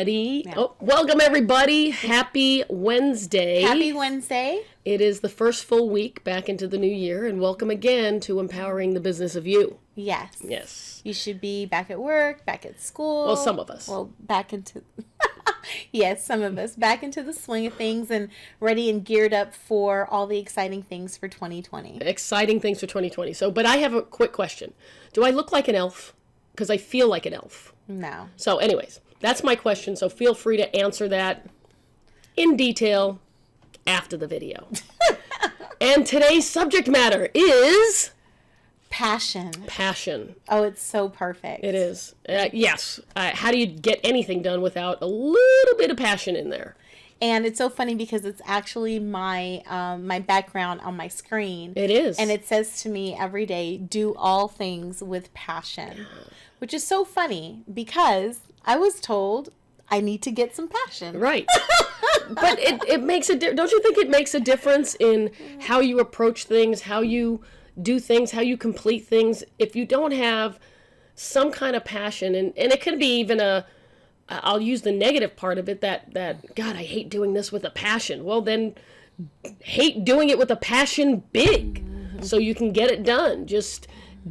Yeah. Oh, welcome everybody. Happy Wednesday. Happy Wednesday. It is the first full week back into the new year, and welcome again to Empowering the Business of You. Yes. Yes. You should be back at work, back at school. Well, some of us. Well, back into... Yes, some of us. Back into the swing of things and ready and geared up for all the exciting things for 2020. Exciting things for 2020. But I have a quick question. Do I look like an elf? Because I feel like an elf. No. So anyways, that's my question. So feel free to answer that in detail after the video. And today's subject matter is... Passion. Passion. Oh, it's so perfect. It is. Yes. How do you get anything done without a little bit of passion in there? And it's so funny because it's actually my my background on my screen. It is. And it says to me every day, do all things with passion. Which is so funny because I was told I need to get some passion. Right. But it makes a don't you think it makes a difference in how you approach things, how you do things, how you complete things? If you don't have some kind of passion, and it could be even I'll use the negative part of it, that God, I hate doing this with a passion. Well, then hate doing it with a passion big, so you can get it done. Just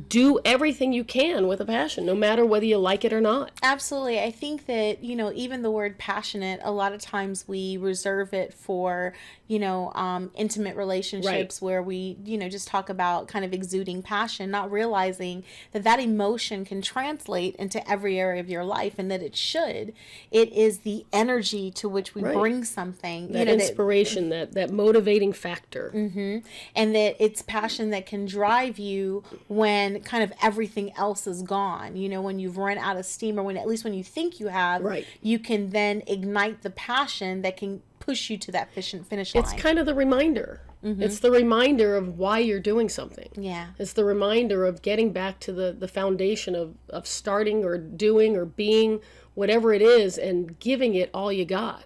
do everything you can with a passion, no matter whether you like it or not. Absolutely. I think that, even the word passionate, a lot of times we reserve it for, intimate relationships, right, where we, just talk about kind of exuding passion, not realizing that emotion can translate into every area of your life, and that it should. It is the energy to which we, right, bring something. That inspiration, that motivating factor. Mm-hmm. And that it's passion that can drive you when kind of everything else is gone. When you've run out of steam, or when at least when you think you have, right, you can then ignite the passion that can push you to that finish line. It's kind of the reminder. Mm-hmm. It's the reminder of why you're doing something. Yeah. It's the reminder of getting back to the foundation of starting or doing or being whatever it is and giving it all you got.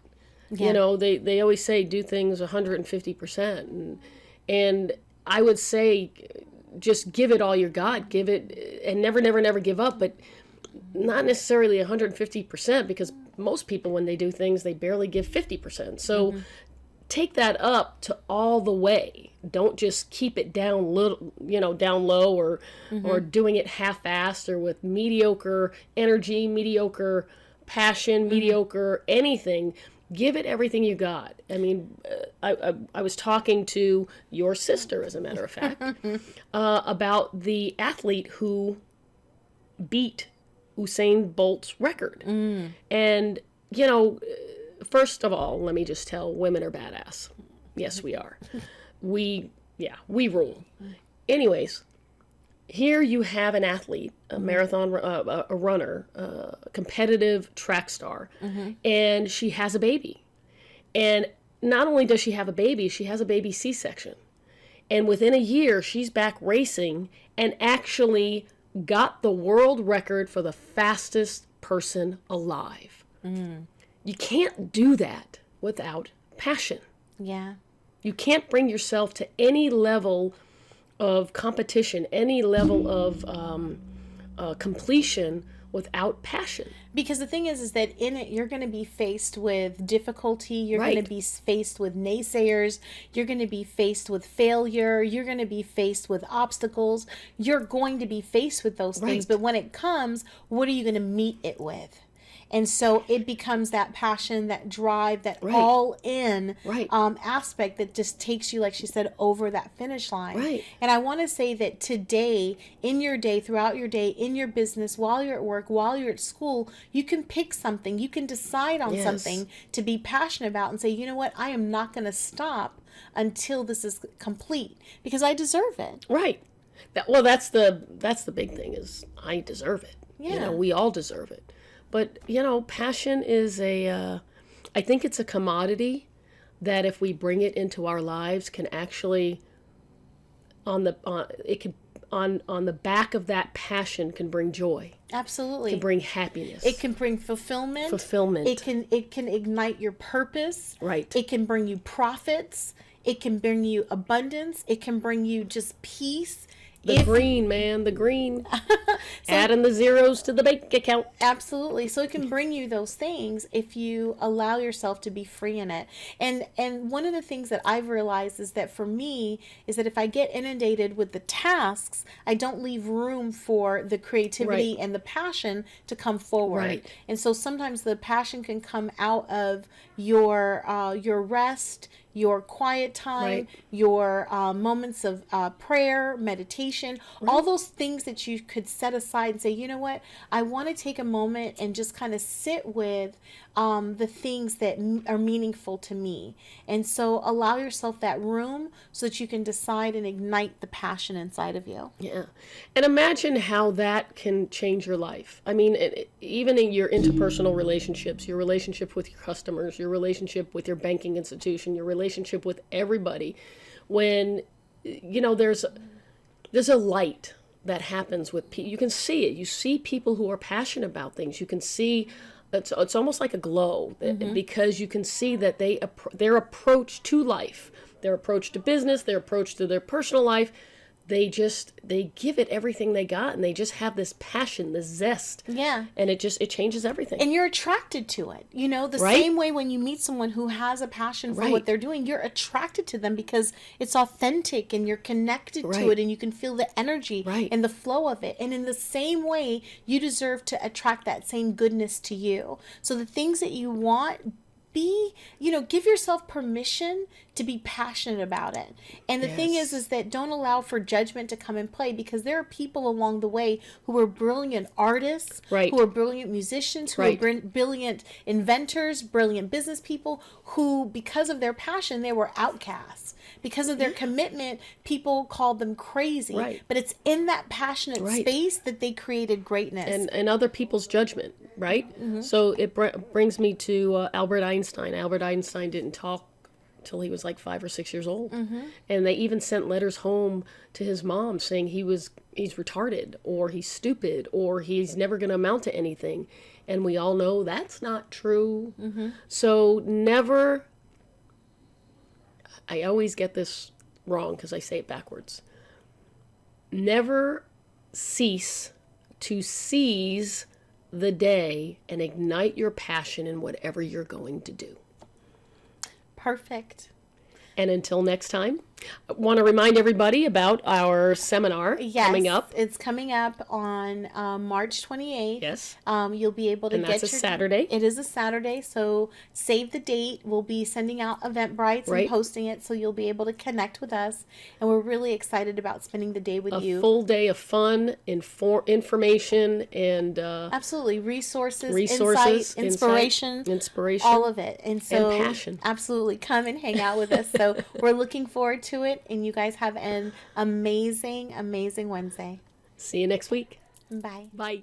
Yeah. They always say do things 150%. And I would say just give it all you got. Give it, and never give up, but not necessarily 150%, because most people, when they do things, they barely give 50%. So take that up to all the way. Don't just keep it down down low, or doing it half-assed, or with mediocre energy, mediocre passion, mediocre anything. Give it everything you got. I mean, I was talking to your sister, as a matter of fact, about the athlete who beat Usain Bolt's record. And, first of all, let me just tell, women are badass. Yes, we are. We rule. Anyways, here you have an athlete, a marathon, a runner, a competitive track star, and she has a baby. And not only does she have a baby, she has a baby C-section. And within a year, she's back racing and actually got the world record for the fastest person alive. You can't do that without passion. Yeah. You can't bring yourself to any level of competition, any level of completion without passion. Because the thing is that in it, you're going to be faced with difficulty. You're right. going to be faced with naysayers. You're going to be faced with failure. You're going to be faced with obstacles. You're going to be faced with those things. Right. But when it comes, what are you going to meet it with? And so it becomes that passion, that drive, that right. all in right. Aspect that just takes you, like she said, over that finish line. Right. And I want to say that today, in your day, throughout your day, in your business, while you're at work, while you're at school, you can pick something. You can decide on yes. something to be passionate about and say, you know what, I am not going to stop until this is complete, because I deserve it. Right. That's the big thing, is I deserve it. Yeah. We all deserve it. But, passion is I think it's a commodity that if we bring it into our lives can actually, on the back of that passion can bring joy. Absolutely. It can bring happiness. It can bring fulfillment. It can ignite your purpose. Right. It can bring you profits. It can bring you abundance. It can bring you just peace. The green, man, the green. Adding the zeros to the bank account. Absolutely. So it can bring you those things if you allow yourself to be free in it. And one of the things that I've realized is that for me is that if I get inundated with the tasks, I don't leave room for the creativity and the passion to come forward. Right. And so sometimes the passion can come out of your rest, your quiet time, your moments of prayer, meditation, all those things that you could set aside and say, you know what, I want to take a moment and just kind of sit with the things that are meaningful to me. And so allow yourself that room so that you can decide and ignite the passion inside of you. Yeah. And imagine how that can change your life. I mean, even in your interpersonal relationships, your relationship with your customers, your relationship with your banking institution, your relationship with everybody, when, there's a light that happens with people. You can see it. You see people who are passionate about things. You can see it's almost like a glow because you can see that their approach to life, their approach to business, their approach to their personal life, they give it everything they got, and they just have this passion, this zest. Yeah. And it changes everything. And you're attracted to it. The same way when you meet someone who has a passion for what they're doing, you're attracted to them because it's authentic and you're connected to it, and you can feel the energy and the flow of it. And in the same way, you deserve to attract that same goodness to you. So the things that you want, give yourself permission to be passionate about it. And the thing is that don't allow for judgment to come in play, because there are people along the way who are brilliant artists, who are brilliant musicians, who are brilliant inventors, brilliant business people, who, because of their passion, they were outcasts. Because of their commitment, people called them crazy. But it's in that passionate space that they created greatness. And other people's judgment, right? So it brings me to Albert Einstein. Albert Einstein didn't talk till he was like 5 or 6 years old. And they even sent letters home to his mom saying he's retarded, or he's stupid, or he's never going to amount to anything. And we all know that's not true. So never... I always get this wrong because I say it backwards. Never cease to seize the day and ignite your passion in whatever you're going to do. Perfect. And until next time, I want to remind everybody about our seminar coming up. It's coming up on March 28th. Yes. You'll be able to and that's a Saturday. It is a Saturday, so save the date. We'll be sending out Eventbrites and posting it, so you'll be able to connect with us. And we're really excited about spending the day with you. A full day of fun, information, and... absolutely. Resources, insight, inspiration, all of it. And passion. Absolutely. Come and hang out with us. So we're looking forward to it, and you guys have an amazing Wednesday. See you next week. Bye. Bye.